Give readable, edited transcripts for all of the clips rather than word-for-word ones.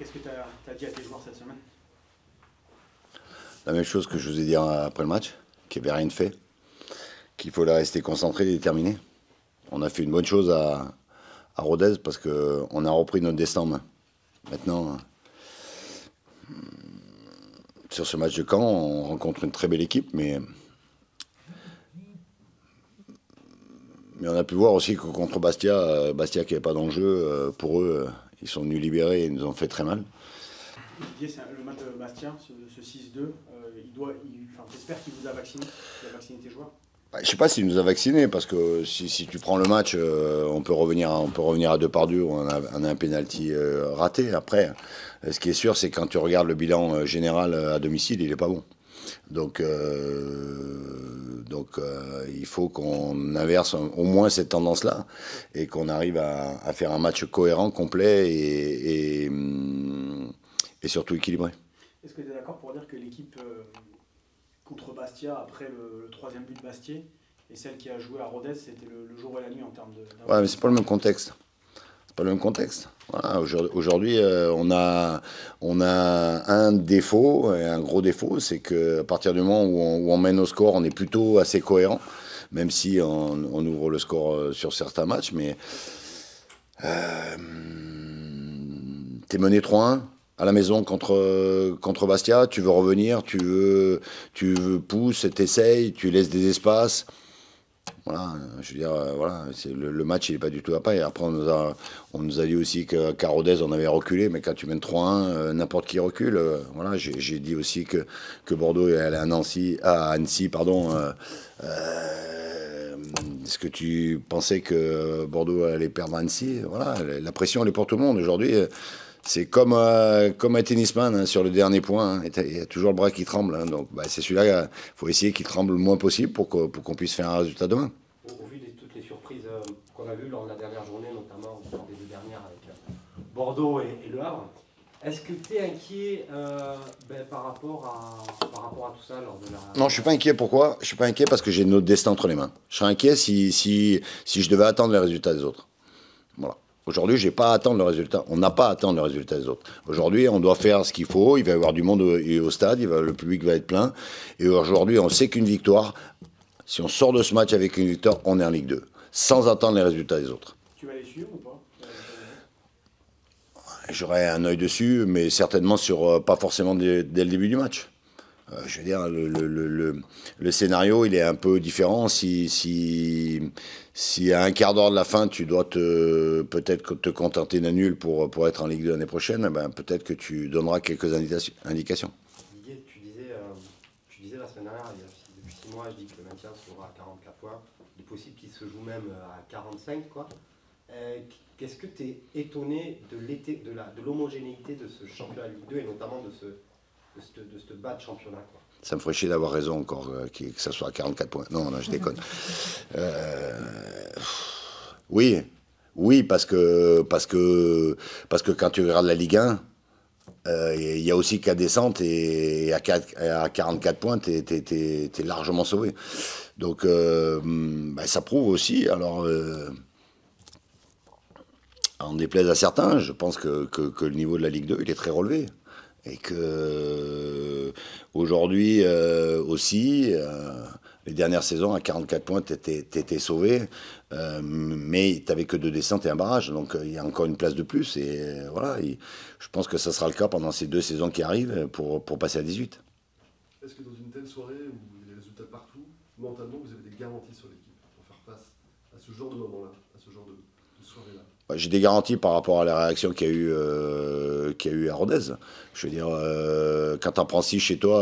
qu'est-ce que tu as dit à tes joueurs cette semaine? La même chose que je vous ai dit après le match, qu'il n'y avait rien de fait, qu'il fallait rester concentré et déterminé. On a fait une bonne chose à Rodez parce qu'on a repris notre destin en main. Maintenant, sur ce match de Caen, on rencontre une très belle équipe, mais on a pu voir aussi que contre Bastia, Bastia qui n'avait pas d'enjeu, pour eux, ils sont venus libérer et ils nous ont fait très mal. Didier, le match de Bastia, ce 6-2, j'espère qu'il vous a vacciné, qu'il a vacciné tes joueurs. Je ne sais pas s'il nous a vaccinés, parce que si tu prends le match, on peut revenir à 2-2, on a un penalty raté. Après, ce qui est sûr, c'est quand tu regardes le bilan général à domicile, il n'est pas bon. Donc, il faut qu'on inverse au moins cette tendance-là et qu'on arrive à faire un match cohérent, complet et surtout équilibré. Est-ce que tu es d'accord pour dire que l'équipe contre Bastia, après le troisième but de Bastier, et celle qui a joué à Rodez, c'était le jour et la nuit en termes de... Ouais, mais c'est pas le même contexte. C'est pas le même contexte. Voilà, aujourd'hui, on a un défaut, et un gros défaut, c'est qu'à partir du moment où on mène au score, on est plutôt assez cohérent, même si on ouvre le score sur certains matchs, mais t'es mené 3-1 à la maison contre Bastia, tu veux revenir, tu veux pousser, t'essayes, tu laisses des espaces. Voilà, je veux dire, voilà, le match il n'est pas du tout à pas. Et après, on nous a dit aussi qu'à Rodez, on avait reculé, mais quand tu mènes 3-1, n'importe qui recule. Voilà, j'ai dit aussi que Bordeaux est allé à Annecy, pardon. Est-ce que tu pensais que Bordeaux allait perdre à Annecy? Voilà, la pression, elle est pour tout le monde. Aujourd'hui, c'est comme un tennisman hein, sur le dernier point. Hein, il y a toujours le bras qui tremble. Hein, donc c'est celui-là, il faut essayer qu'il tremble le moins possible pour qu'on puisse faire un résultat demain. Au vu de toutes les surprises qu'on a vues lors de la dernière journée, notamment lors des deux dernières avec Bordeaux et Le Havre, est-ce que tu es inquiet par rapport à tout ça lors de la... Non, je suis pas inquiet. Pourquoi? Je suis pas inquiet parce que j'ai notre destin entre les mains. Je serais inquiet si je devais attendre les résultats des autres. Voilà. Aujourd'hui, j'ai pas à attendre le résultat. On n'a pas à attendre le résultat des autres. Aujourd'hui, on doit faire ce qu'il faut. Il va y avoir du monde au stade. Le public va être plein. Et aujourd'hui, on sait qu'une victoire, si on sort de ce match avec une victoire, on est en Ligue 2. Sans attendre les résultats des autres. Tu vas les suivre ou pas? J'aurais un œil dessus, mais certainement pas forcément dès le début du match. Je veux dire, le scénario, il est un peu différent. Si à un quart d'heure de la fin, tu dois peut-être te contenter d'un nul pour être en Ligue 2 l'année prochaine, ben, peut-être que tu donneras quelques indications. Didier, tu disais la semaine dernière, depuis 6 mois, je dis que le maintien sera à 44 points. Il est possible qu'il se joue même à 45, quoi. Qu'est-ce que tu es étonné de l'homogénéité de ce championnat Ligue 2 et notamment de ce bas de championnat, quoi? Ça me ferait chier d'avoir raison encore, que ça soit à 44 points. Non, je déconne. Oui, parce que quand tu regardes la Ligue 1, il y a aussi qu'à descente et à 44 points, t'es largement sauvé. Donc, ça prouve aussi, alors, en déplaise à certains, je pense que le niveau de la Ligue 2, il est très relevé. Et que aujourd'hui aussi, les dernières saisons, à 44 points, t'étais sauvé, mais t'avais que 2 descentes et un barrage. Donc il y a encore une place de plus. Et voilà, je pense que ça sera le cas pendant ces 2 saisons qui arrivent pour passer à 18. Est-ce que dans une telle soirée où il y a des résultats partout, mentalement, vous avez des garanties sur l'équipe pour faire face à ce genre de moment-là, à ce genre de soirée-là? J'ai des garanties par rapport à la réaction qu'il y a eu à Rodez. Je veux dire, quand tu en prends 6 chez toi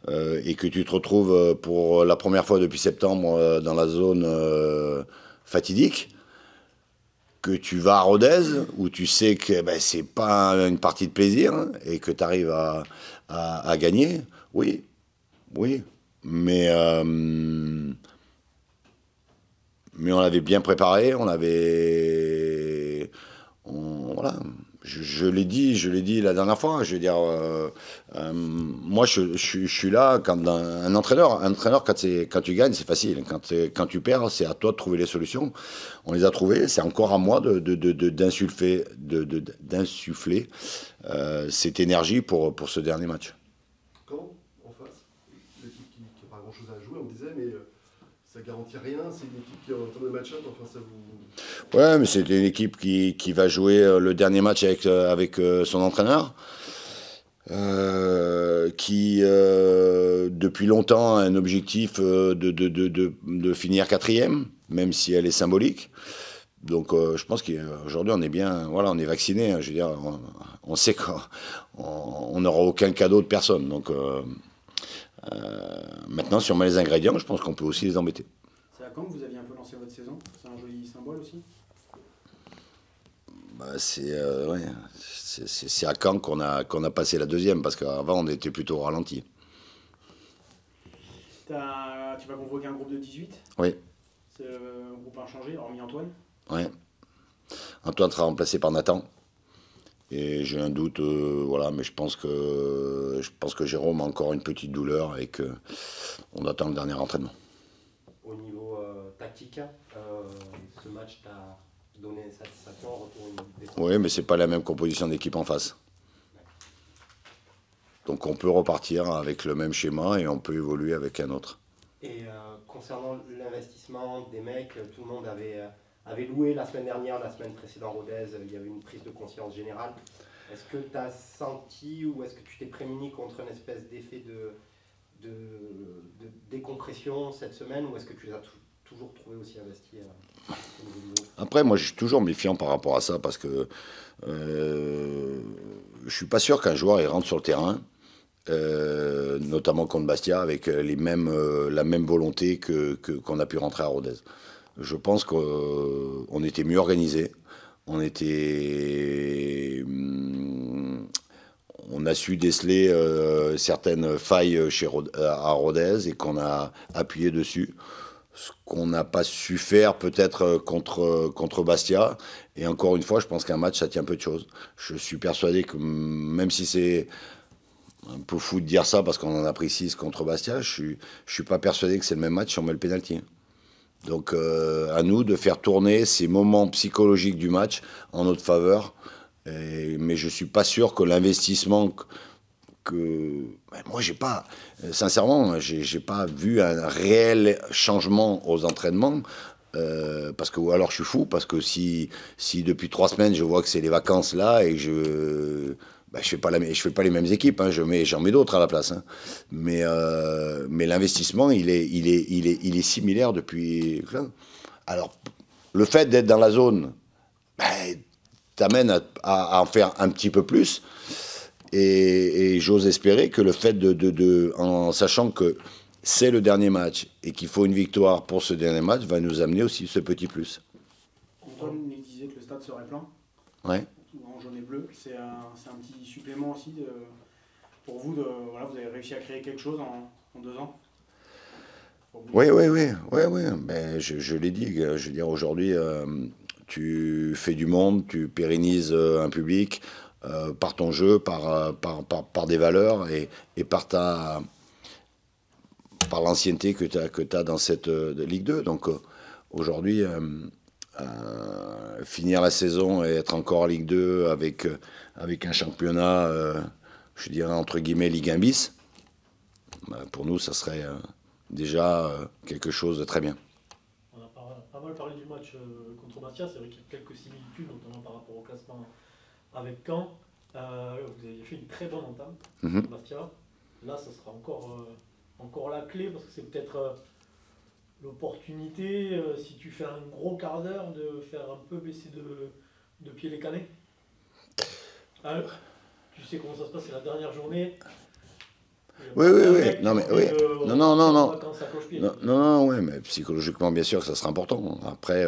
et que tu te retrouves pour la première fois depuis septembre dans la zone fatidique, que tu vas à Rodez, où tu sais que c'est pas une partie de plaisir hein, et que tu arrives à gagner, oui. Mais on l'avait bien préparé, voilà. Je l'ai dit la dernière fois. Je veux dire, moi, je suis là quand un entraîneur, quand tu gagnes, c'est facile. Quand tu perds, c'est à toi de trouver les solutions. On les a trouvées. C'est encore à moi d'insuffler cette énergie pour ce dernier match. Quand, en face, l'équipe qui n'a pas grand-chose à jouer, on disait, mais ça garantit rien, c'est une équipe qui est en termes de match-up, enfin ça vous... Ouais, mais c'est une équipe qui va jouer le dernier match avec son entraîneur, qui depuis longtemps a un objectif de finir quatrième, même si elle est symbolique. Donc je pense qu'aujourd'hui on est bien, voilà, on est vacciné. Hein, je veux dire, on sait qu'on n'aura aucun cadeau de personne. Donc maintenant, si on met les ingrédients, je pense qu'on peut aussi les embêter. C'est à quand que vous aviez un peu lancé votre saison? C'est un joli symbole aussi. Bah, ouais, c'est à Caen qu'on a passé la deuxième, parce qu'avant on était plutôt au ralenti. Tu vas convoquer un groupe de 18? Oui. C'est un groupe inchangé, hormis Antoine? Oui. Antoine sera remplacé par Nathan. Et j'ai un doute, voilà, mais je pense que Jérôme a encore une petite douleur et qu'on attend le dernier entraînement. Au niveau tactique, ce match t'a donné satisfaction, retour une défense? Oui, mais c'est pas la même composition d'équipe en face. Donc on peut repartir avec le même schéma et on peut évoluer avec un autre. Et concernant l'investissement des mecs, tout le monde avait loué la semaine dernière, la semaine précédente Rodez, il y avait une prise de conscience générale. Est-ce que tu as senti ou est-ce que tu t'es prémuni contre une espèce d'effet de décompression cette semaine, ou est-ce que tu les as toujours trouvés aussi investis au niveau du groupe? Après, moi je suis toujours méfiant par rapport à ça, parce que je suis pas sûr qu'un joueur il rentre sur le terrain, notamment contre Bastia, avec la même volonté qu'on a pu rentrer à Rodez. Je pense qu'on était mieux organisé, on a su déceler certaines failles à Rodez et qu'on a appuyé dessus. Ce qu'on n'a pas su faire peut-être contre Bastia. Et encore une fois, je pense qu'un match, ça tient peu de choses. Je suis persuadé que même si c'est un peu fou de dire ça parce qu'on en a pris 6 contre Bastia, je suis pas persuadé que c'est le même match si on met le pénalty. Donc à nous de faire tourner ces moments psychologiques du match en notre faveur. Mais je suis pas sûr que l'investissement moi sincèrement, j'ai pas vu un réel changement aux entraînements. Parce que, ou alors je suis fou, parce que si depuis 3 semaines je vois que c'est les vacances là et que je fais pas les mêmes équipes, hein, j'en mets d'autres à la place, hein. Mais l'investissement il est similaire depuis. Alors le fait d'être dans la zone t'amène à en faire un petit peu plus, et j'ose espérer que le fait en sachant que c'est le dernier match et qu'il faut une victoire pour ce dernier match, va nous amener aussi ce petit plus. Antoine nous disait que le stade serait plein. Ouais. En jaune et bleu. C'est un petit supplément aussi pour vous. Voilà, vous avez réussi à créer quelque chose en 2 ans. Oui. Ben, je l'ai dit. Je veux dire, aujourd'hui, tu fais du monde, tu pérennises un public par ton jeu, par des valeurs et par l'ancienneté que tu as dans cette Ligue 2. Donc aujourd'hui, finir la saison et être encore en Ligue 2 avec un championnat, je dirais entre guillemets Ligue 1 bis, pour nous, ça serait déjà quelque chose de très bien. On a pas mal parlé du match contre Bastia. C'est vrai qu'il y a quelques similitudes, notamment par rapport au classement avec Caen. Vous avez fait une très bonne entame contre Bastia. Là, ça sera encore la clé, parce que c'est peut-être l'opportunité, si tu fais un gros quart d'heure, de faire un peu baisser de pied les canets. Tu sais comment ça se passe, c'est la dernière journée. Oui. Non, mais oui. Non, oui, mais psychologiquement, bien sûr que ça sera important. Après,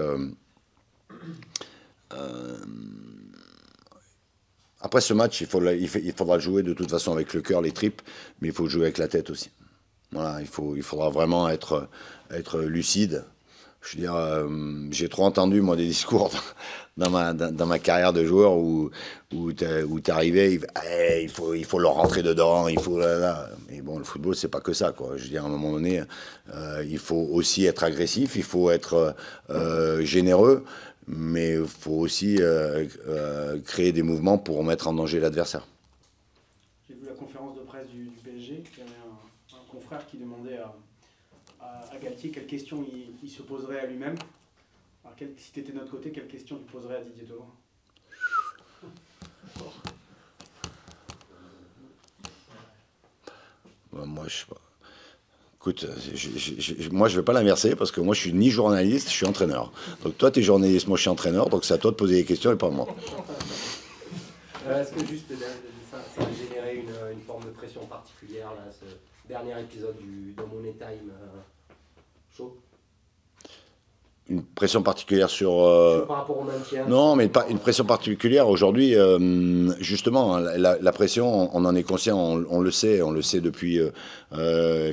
ce match, il faudra jouer de toute façon avec le cœur, les tripes, mais il faut jouer avec la tête aussi. Voilà, il faudra vraiment être lucide Je veux dire, j'ai trop entendu, moi, des discours dans ma carrière de joueur où t'arrivais, il faut leur rentrer dedans, il faut là. Mais bon, le football, c'est pas que ça, quoi. Je veux dire, à un moment donné, il faut aussi être agressif, il faut être généreux, mais il faut aussi créer des mouvements pour mettre en danger l'adversaire. J'ai vu la conférence de presse du PSG, il y avait un confrère qui demandait à Galtier quelle question il se poserait à lui-même. Alors, si tu étais de notre côté, quelle question tu poserais à Didier Tholin? Moi, je sais pas. Écoute, moi, je vais pas l'inverser parce que moi, je suis ni journaliste, je suis entraîneur. Donc, toi, tu es journaliste, moi, je suis entraîneur. Donc, c'est à toi de poser des questions et pas moi. Est-ce que juste ça a généré une forme de pression particulière, là, ce dernier épisode du Money Time chaud? Une pression particulière sur... Par rapport au maintien? Non, mais pas une pression particulière. Aujourd'hui, justement, la pression, on en est conscient, on le sait depuis...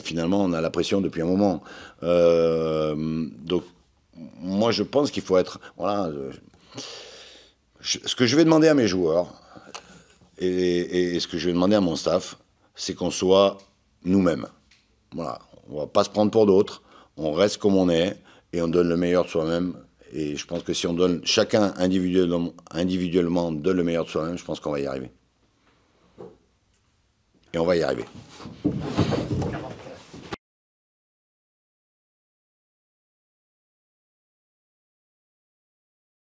finalement, on a la pression depuis un moment. Donc, moi, je pense qu'il faut être... Voilà, ce que je vais demander à mes joueurs et ce que je vais demander à mon staff, c'est qu'on soit nous-mêmes. Voilà, on va pas se prendre pour d'autres, on reste comme on est et on donne le meilleur de soi-même. Et je pense que si on donne chacun individuellement donne le meilleur de soi-même, je pense qu'on va y arriver. Et on va y arriver.